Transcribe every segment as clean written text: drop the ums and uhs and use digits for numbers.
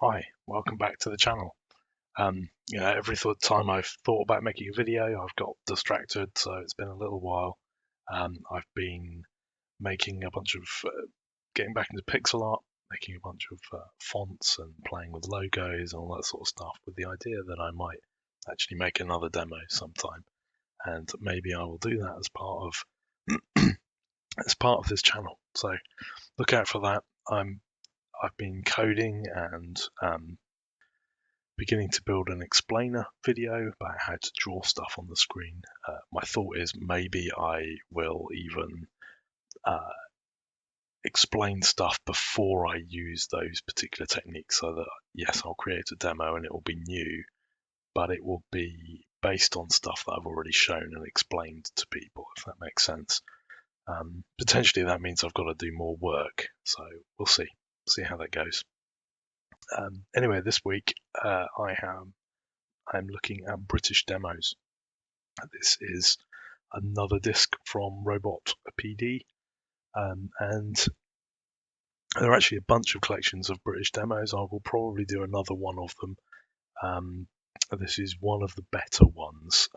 Hi, welcome back to the channel. Every time I've thought about making a video, I've got distracted, so it's been a little while. I've been making a bunch of, getting back into pixel art, making a bunch of fonts and playing with logos and all that sort of stuff, with the idea that I might actually make another demo sometime, and maybe I will do that as part of this channel. So look out for that. I've been coding and beginning to build an explainer video about how to draw stuff on the screen. My thought is maybe I will even explain stuff before I use those particular techniques, so that yes, I'll create a demo and it will be new, but it will be based on stuff that I've already shown and explained to people, if that makes sense. Potentially that means I've got to do more work, so we'll see how that goes. Anyway, this week I'm looking at British demos. This is another disc from Robot PD, and there are actually a bunch of collections of British demos. I will probably do another one of them. This is one of the better ones,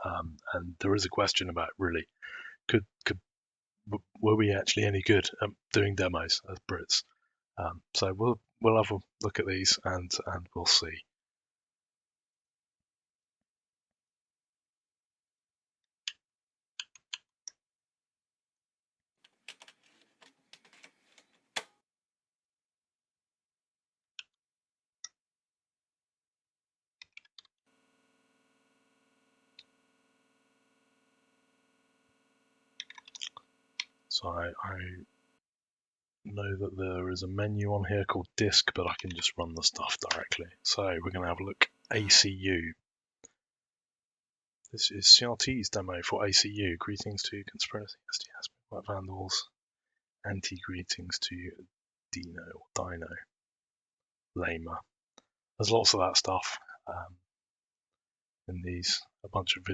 and there is a question about really were we actually any good at doing demos as Brits? So we'll have a look at these and we'll see. So I know that there is a menu on here called disk, but I can just run the stuff directly. So we're going to have a look. ACU. This is CRT's demo for ACU. Greetings to Conspiracy SDS, White Vandals. Anti-greetings to Dino, Lamer. There's lots of that stuff in these. A bunch of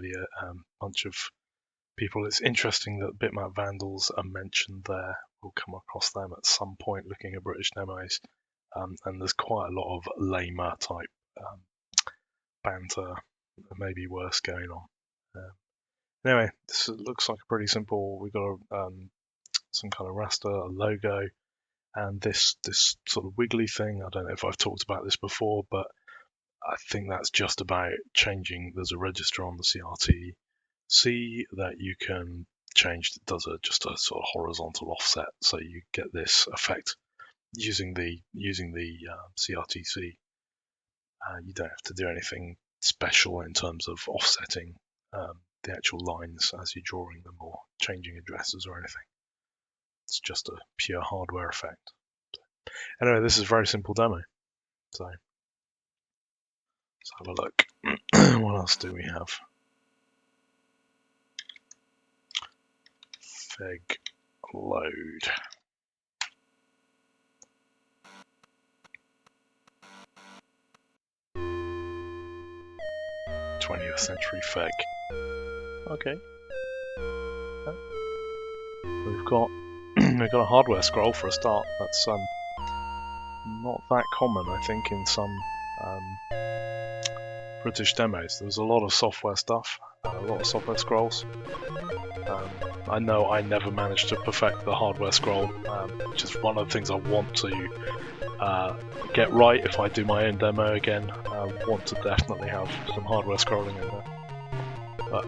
people. It's interesting that Bitmap Vandals are mentioned there. We'll come across them at some point looking at British demos. And there's quite a lot of lamer type banter, maybe worse, going on. Anyway, this looks like a pretty simple. We've got some kind of raster, a logo, and this sort of wiggly thing. I don't know if I've talked about this before, but I think that's just about changing. There's a register on the CRT-C that you can change that does just a sort of horizontal offset, so you get this effect using the CRT-C. You don't have to do anything special in terms of offsetting the actual lines as you're drawing them or changing addresses or anything. It's just a pure hardware effect. Anyway, this is a very simple demo. So let's have a look. What else do we have? Feg load. '20th century Feg. Okay. We've got a hardware scroll for a start. That's not that common, I think, in some British demos. There was a lot of software stuff, a lot of software scrolls. I know I never managed to perfect the hardware scroll, which is one of the things I want to get right if I do my own demo again. I want to definitely have some hardware scrolling in there. But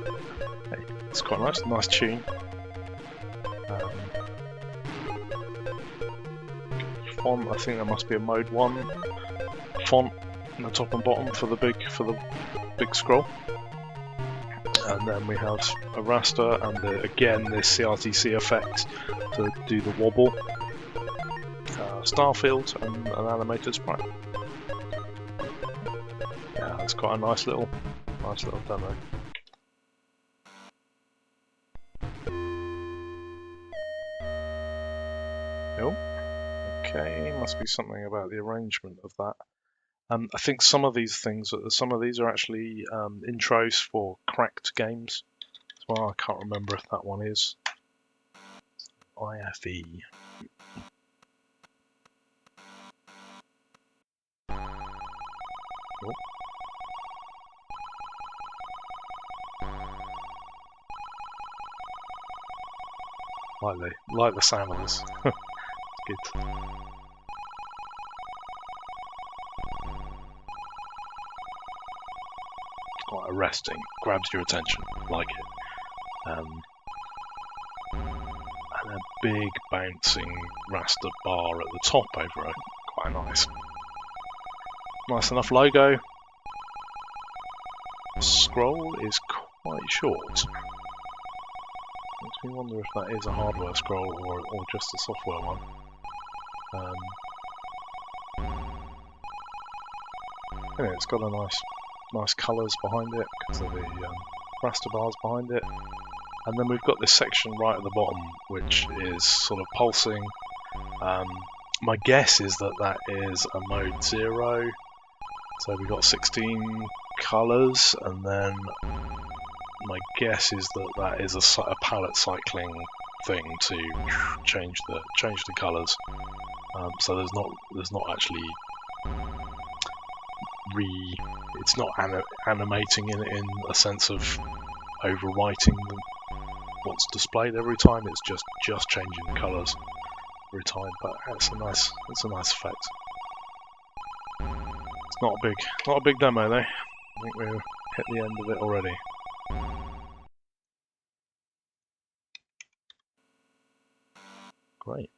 hey, it's quite nice tune. Font, I think there must be a mode 1 font in the top and bottom for the big scroll. And then we have a raster and again this CRT-C effect to do the wobble. Starfield and an animated sprite. Yeah, it's quite a nice little demo. Nope. Okay, must be something about the arrangement of that. I think some of these are actually intros for cracked games as well. I can't remember if that one is. IFE. like the sound of this. It's good. Quite arresting, grabs your attention, like it. And a big bouncing raster bar at the top over it, quite nice. Nice enough logo. Scroll is quite short. Makes me wonder if that is a hardware scroll or just a software one. Anyway, it's got a nice colours behind it because of the raster bars behind it. And then we've got this section right at the bottom which is sort of pulsing. My guess is that is a mode 0. So we've got 16 colours, and then my guess is that is a palette cycling thing to change the colours. So there's not actually it's not animating in a sense of overwriting what's displayed every time. It's just changing the colours every time. But it's a nice effect. It's not a big demo though. I think we've hit the end of it already. Great.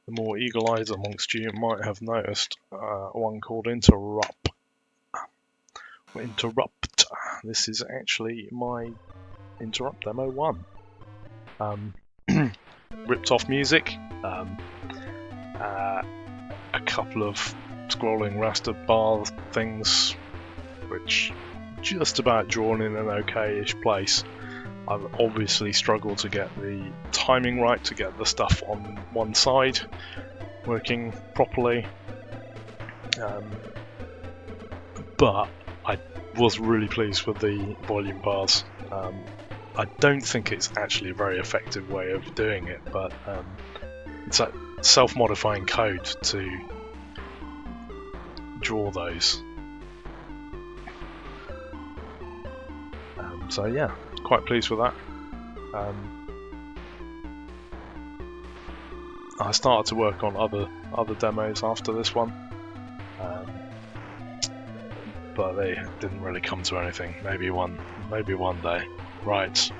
The more eagle eyes amongst you might have noticed one called Interrupt. Interrupt. This is actually my Interrupt demo 1. Ripped off music. A couple of scrolling raster bar things, which just about drawn in an okay-ish place. I've obviously struggled to get the timing right, to get the stuff on one side working properly. But I was really pleased with the volume bars. I don't think it's actually a very effective way of doing it, but it's a self-modifying code to draw those. So yeah, quite pleased with that. I started to work on other demos after this one, but they didn't really come to anything. Maybe one day. Right.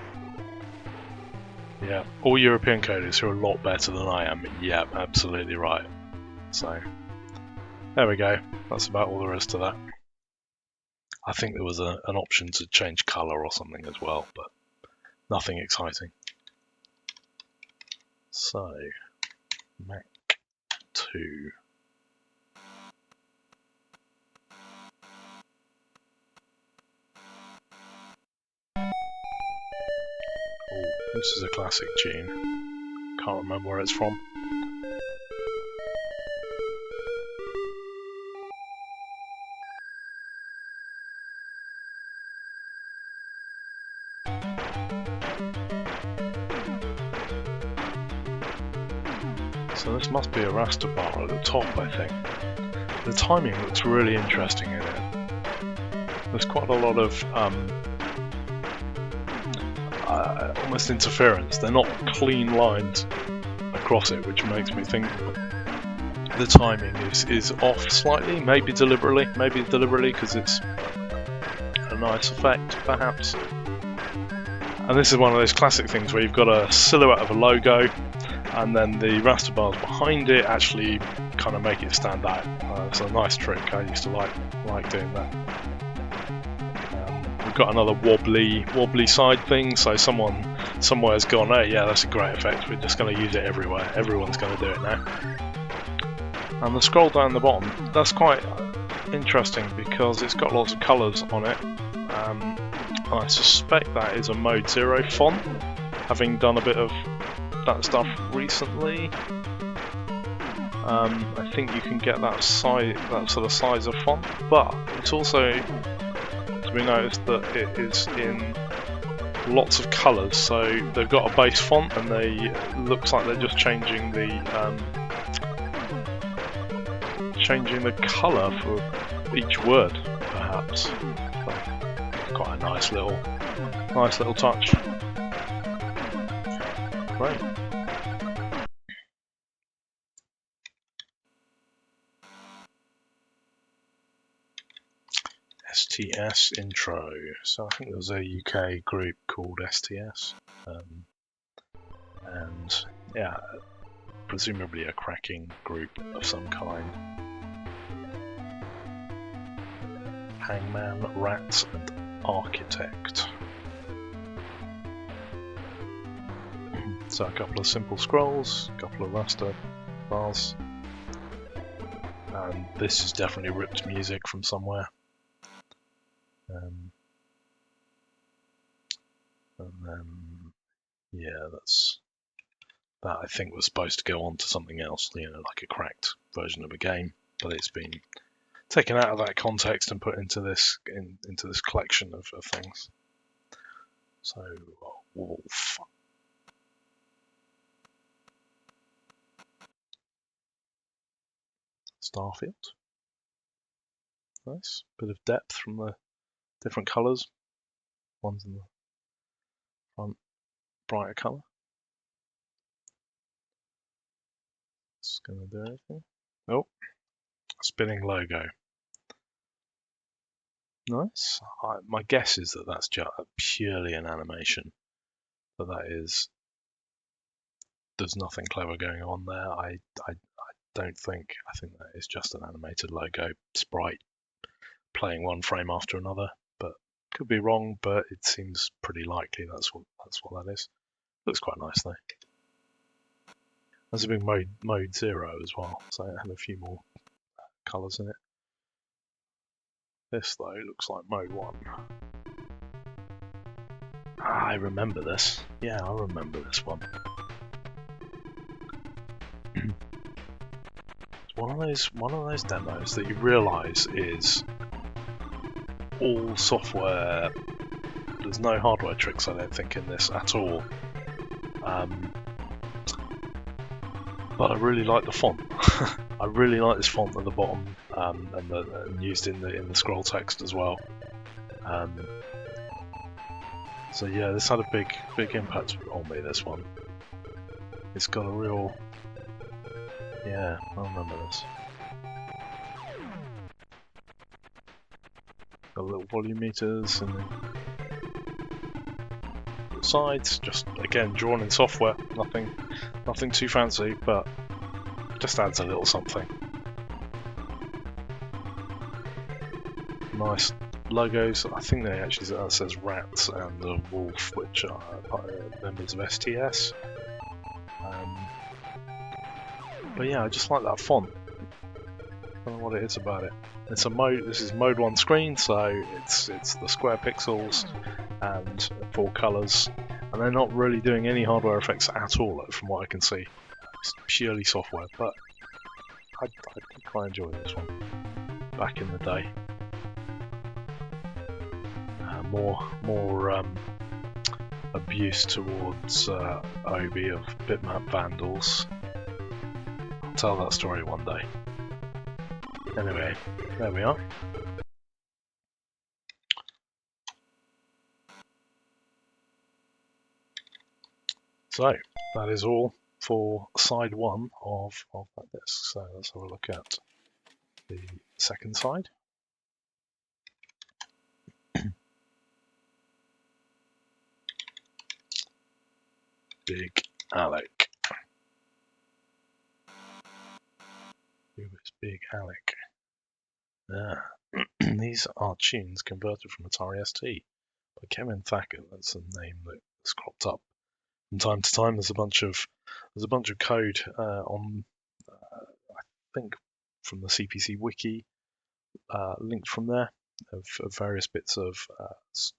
Yeah, all European coders who are a lot better than I am. Yeah, absolutely right. So there we go. That's about all there is to that. I think there was an option to change colour or something as well, but nothing exciting. So, Mac 2. Oh, this is a classic tune. Can't remember where it's from. So this must be a raster bar at the top, I think. The timing looks really interesting in it. There's quite a lot of almost interference. They're not clean lines across it, which makes me think the timing is off slightly, maybe deliberately because it's a nice effect, perhaps. And this is one of those classic things where you've got a silhouette of a logo, and then the raster bars behind it actually kind of make it stand out. It's a nice trick. I used to like doing that. We've got another wobbly side thing, so someone somewhere's gone, oh yeah, that's a great effect, we're just going to use it everywhere, everyone's going to do it now. And the scroll down the bottom, that's quite interesting because it's got lots of colours on it. I suspect that is a mode 0 font, having done a bit of that stuff recently. I think you can get that sort of size of font, but it's also to be noticed that it is in lots of colours. So they've got a base font, and they looks like they're just changing the colour for each word, perhaps. So quite a nice little touch. Great. STS intro. So I think there was a UK group called STS, and yeah, presumably a cracking group of some kind. Hangman, Rats, and Architect. So a couple of simple scrolls, a couple of raster bars, and this is definitely ripped music from somewhere. And then, yeah, that I think was supposed to go on to something else, you know, like a cracked version of a game, but it's been taken out of that context and put into this into this collection of things. So, Wolf. Starfield. Nice. Bit of depth from the different colours. One's in the front, brighter colour. It's going to do anything. Oh, spinning logo. Nice. My guess is that that's just purely an animation. But that is, there's nothing clever going on there. I don't think. I think that is just an animated logo sprite playing one frame after another. But could be wrong. But it seems pretty likely that's what that is. Looks quite nice though. There's a big mode 0 as well, so it had a few more colours in it. This though looks like mode 1. I remember this. Yeah, I remember this one. It's one of those demos that you realise is all software. There's no hardware tricks, I don't think, in this at all. But I really like the font. I really like this font at the bottom, and used in the scroll text as well. So yeah, this had a big impact on me. This one, it's got a real, yeah, I remember this. Got little volume meters and the sides, just again drawn in software. Nothing too fancy, but just adds a little something. Nice logos. I think they actually says Rats and the Wolf, which are members of STS. But yeah, I just like that font. I don't know what it is about it. It's a mode. This is mode 1 screen, so it's the square pixels and 4 colours, and they're not really doing any hardware effects at all, from what I can see. It's purely software, but I think I enjoy this one. Back in the day, more abuse towards Obi of bitmap vandals. I'll tell that story one day. Anyway, there we are. So that is all for side 1 of that disc. So let's have a look at the second side. Big Alec. Who is Big Alec? These are tunes converted from Atari ST by Kevin Thacker. That's the name that's cropped up from time to time. There's a bunch of code on, I think, from the CPC wiki, linked from there, of various bits of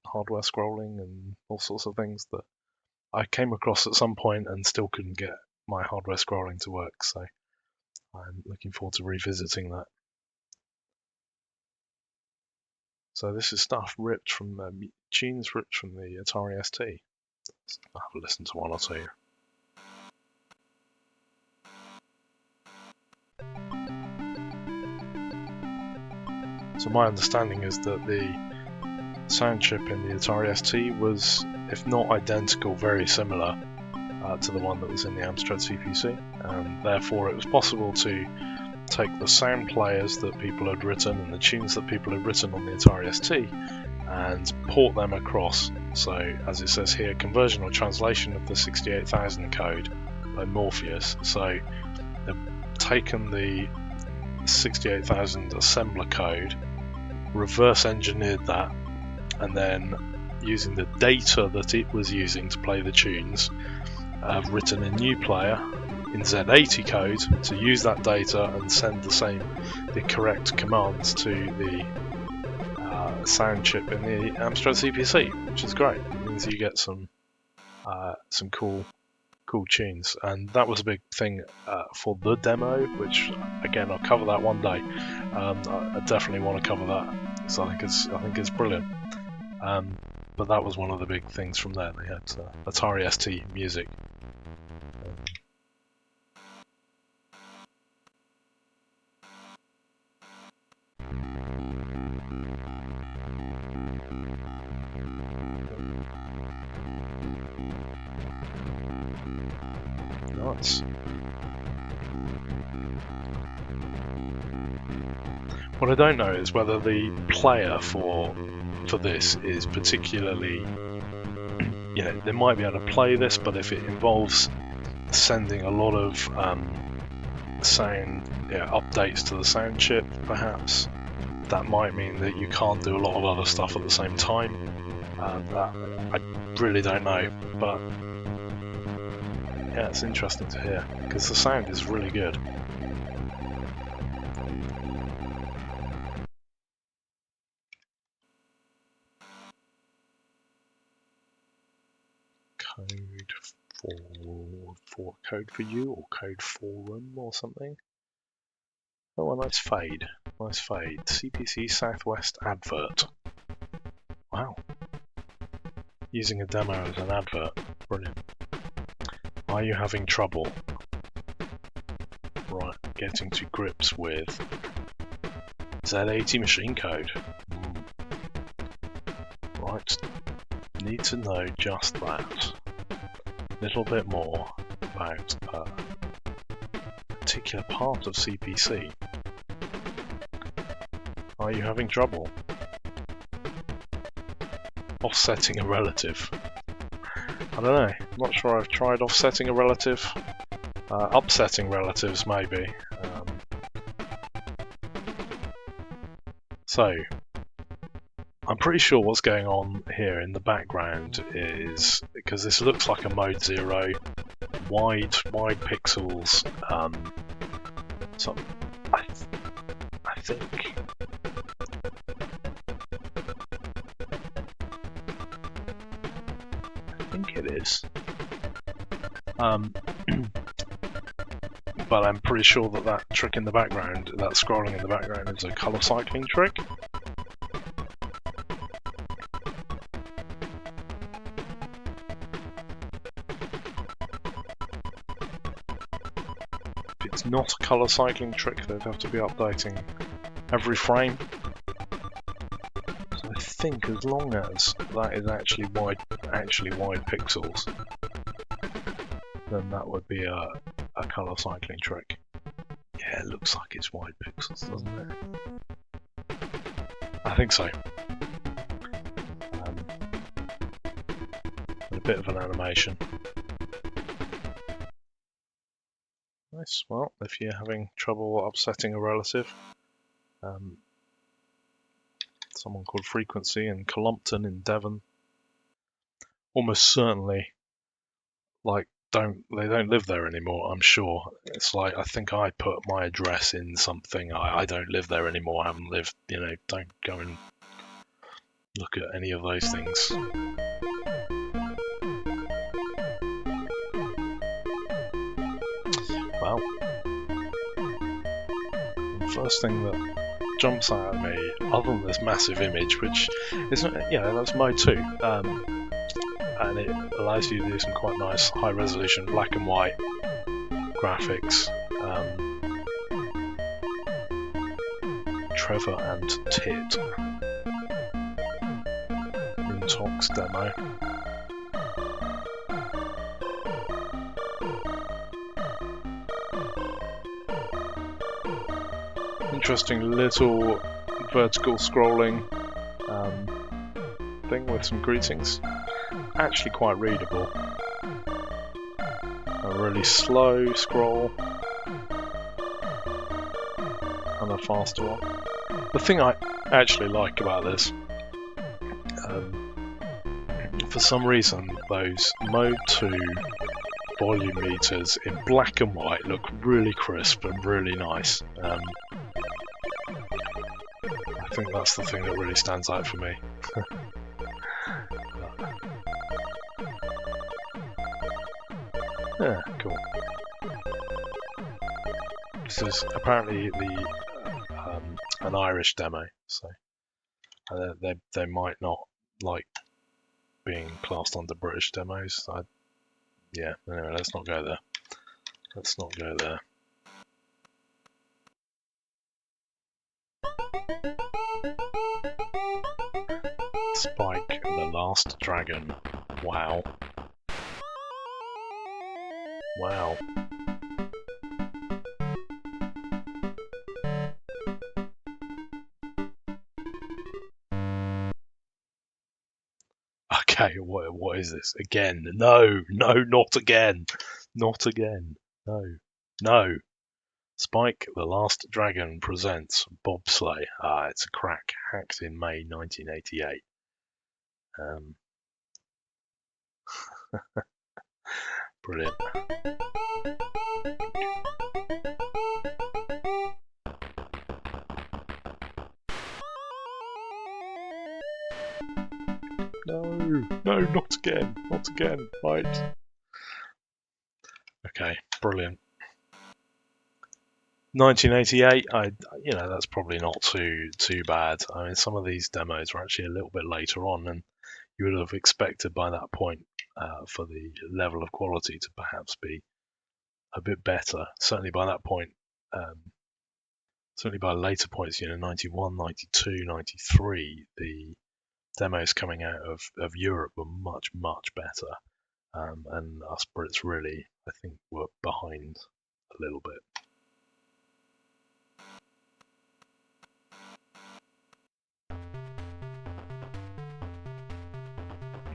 hardware scrolling and all sorts of things that I came across at some point and still couldn't get my hardware scrolling to work. So I'm looking forward to revisiting that. So this is stuff ripped from tunes ripped from the Atari ST. I'll have a listen to one or two. So my understanding is that the sound chip in the Atari ST was, if not identical, very similar to the one that was in the amstradcpc, and therefore it was possible to take the sound players that people had written and the tunes that people had written on the Atari ST and port them across. So, as it says here, conversion or translation of the 68,000 code by Morpheus. So they've taken the 68,000 assembler code, reverse engineered that, and then using the data that it was using to play the tunes, I've written a new player in Z80 code to use that data and send the correct commands to the sound chip in the amstradcpc, which is great. It means you get some cool tunes, and that was a big thing for the demo, which again I'll cover that one day. I definitely want to cover that because I think it's brilliant. But that was one of the big things from there. They had Atari ST music. Nice. What I don't know is whether the player for this is particularly, they might be able to play this, but if it involves sending a lot of sound updates to the sound chip, perhaps that might mean that you can't do a lot of other stuff at the same time. That I really don't know, but yeah, it's interesting to hear because the sound is really good. Code for you, or code forum or something. Oh, a nice fade. Nice fade. CPC Southwest advert. Wow. Using a demo as an advert. Brilliant. Are you having trouble? Right, getting to grips with Z80 machine code. Right, need to know just that. Little bit more about a particular part of CPC. Are you having trouble offsetting a relative? I don't know, I'm not sure I've tried offsetting a relative. Upsetting relatives maybe. So I'm pretty sure what's going on here in the background is, because this looks like a mode 0, wide pixels, so I think it is. But I'm pretty sure that trick in the background, that scrolling in the background, is a color cycling trick. If it's not a color cycling trick, they'd have to be updating every frame. So I think as long as that is actually wide pixels, then that would be a color cycling trick. Yeah, it looks like it's wide pixels, doesn't it? I think so. A bit of an animation. Nice. Well, if you're having trouble upsetting a relative, someone called Frequency in Columpton in Devon, almost certainly, they don't live there anymore, I'm sure. It's like, I think I put my address in something. I don't live there anymore. I haven't lived, don't go and look at any of those things. Wow. The first thing that jumps out at me, other than this massive image, which is, that's mode 2. And it allows you to do some quite nice high resolution black and white graphics. Trevor and Tit in Tox demo. interesting little vertical scrolling thing with some greetings. Actually quite readable. A really slow scroll and a faster one. The thing I actually like about this, for some reason, those Mode 2 volume meters in black and white look really crisp and really nice. I think that's the thing that really stands out for me. Yeah, cool. This is apparently an Irish demo, so they might not like being classed under British demos. Yeah, anyway, let's not go there. Let's not go there. Spike the Last Dragon. Wow. Wow. Okay, what is this? Again? No, not again. Not again. No. Spike the Last Dragon presents Bobsleigh. It's a crack, hacked in May 1988. Brilliant. No, not again, right. Okay, brilliant. 1988, that's probably not too bad. I mean, some of these demos were actually a little bit later on, and you would have expected by that point for the level of quality to perhaps be a bit better. Certainly by that point, certainly by later points, 91, 92, 93, the demos coming out of Europe were much better, and us Brits really, I think, were behind a little bit.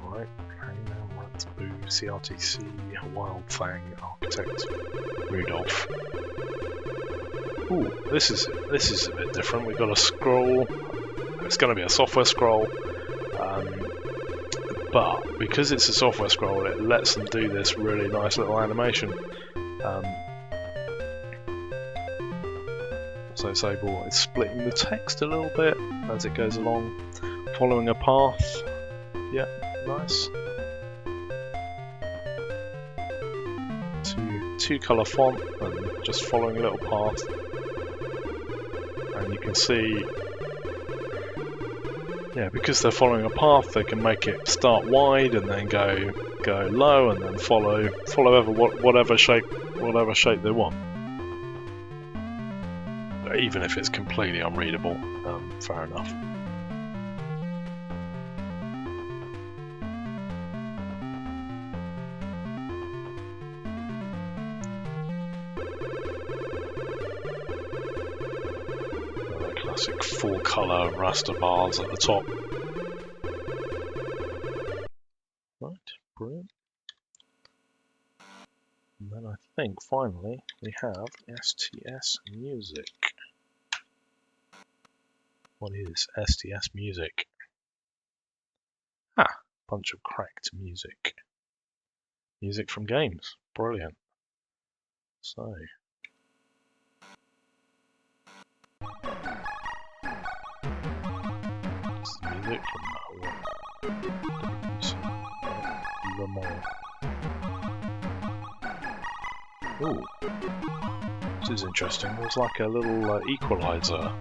Right, Hangman, Rat Boo, CRTC, Wild Fang, Architect, Rudolph. Ooh, this is a bit different. We've got a scroll. It's going to be a software scroll. But because it's a software scroll, it lets them do this really nice little animation. So it's splitting the text a little bit as it goes along, following a path. Yeah, nice. Two-color font and just following a little path. And you can see, yeah, because they're following a path, they can make it start wide and then go low and then follow whatever shape they want. Even if it's completely unreadable, fair enough. Classic full-colour raster bars at the top. Right, brilliant. And then I think finally we have STS Music. What is STS Music? Bunch of cracked music. Music from games. Brilliant. So. It's the music from Le Mans. Ooh. This is interesting. There's like a little equalizer.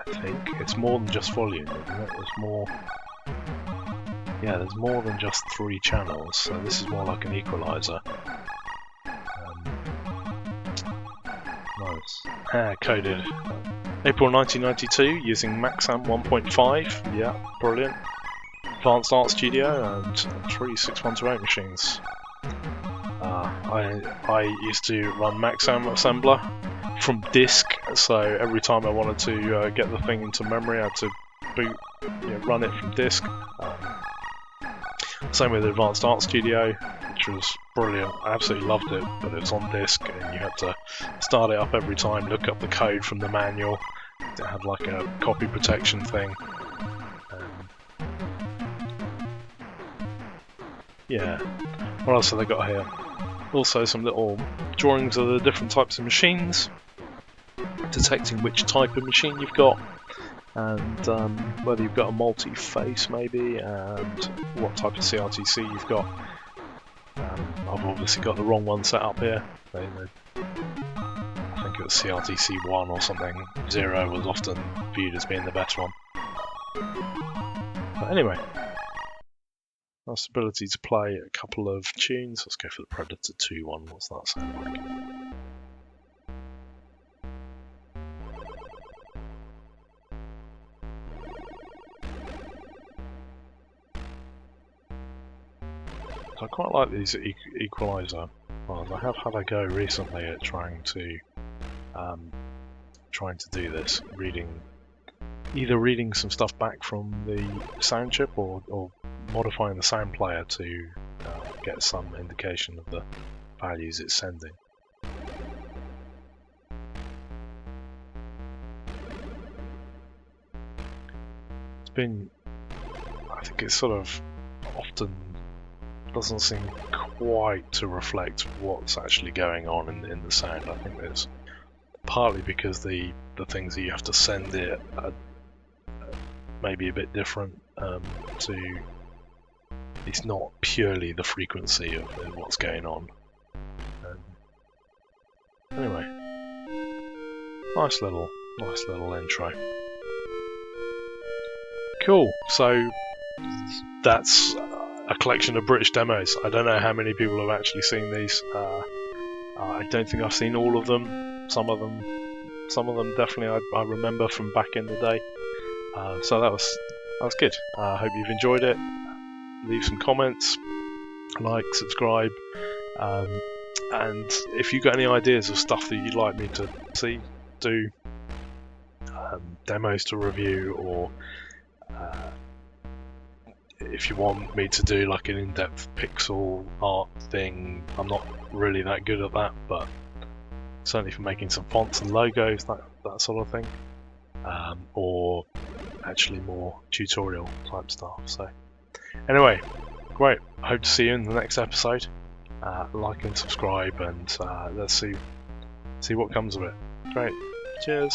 I think it's more than just volume, isn't it? There's more. Yeah, there's more than just 3 channels, so this is more like an equalizer. Nice. Coded April 1992 using Maxam 1.5. Yeah, brilliant. Advanced Art Studio and 3 6128 machines. I used to run Maxam assembler from disk, so every time I wanted to get the thing into memory, I had to run it from disk. Same with Advanced Art Studio, which was brilliant. I absolutely loved it, but it was on disk, and you had to start it up every time, look up the code from the manual. It had like a copy protection thing. Yeah. What else have they got here? Also some little drawings of the different types of machines, detecting which type of machine you've got, and whether you've got a multi-face maybe, and what type of CRTC you've got. I've obviously got the wrong one set up here. I think it was CRTC 1 or something. 0 was often viewed as being the best one. But anyway, nice ability to play a couple of tunes. Let's go for the Predator 2 one. What's that sound like? I quite like these equalizer ones. I have had a go recently at trying to do this, either reading some stuff back from the sound chip or modifying the sound player to get some indication of the values it's sending. I think it's sort of often doesn't seem quite to reflect what's actually going on in the sound. I think it's partly because the things that you have to send it are maybe a bit different to. It's not purely the frequency of what's going on. Anyway, nice little intro. Cool. So that's a collection of British demos. I don't know how many people have actually seen these. I don't think I've seen all of them. Some of them definitely I remember from back in the day. So that was good. I hope you've enjoyed it. Leave some comments, like, subscribe, and if you've got any ideas of stuff that you'd like me to do demos to review, or if you want me to do like an in-depth pixel art thing, I'm not really that good at that, but certainly for making some fonts and logos, that sort of thing, or actually more tutorial type stuff. So anyway, great. I hope to see you in the next episode. Like and subscribe, and let's see what comes of it. Great. Cheers.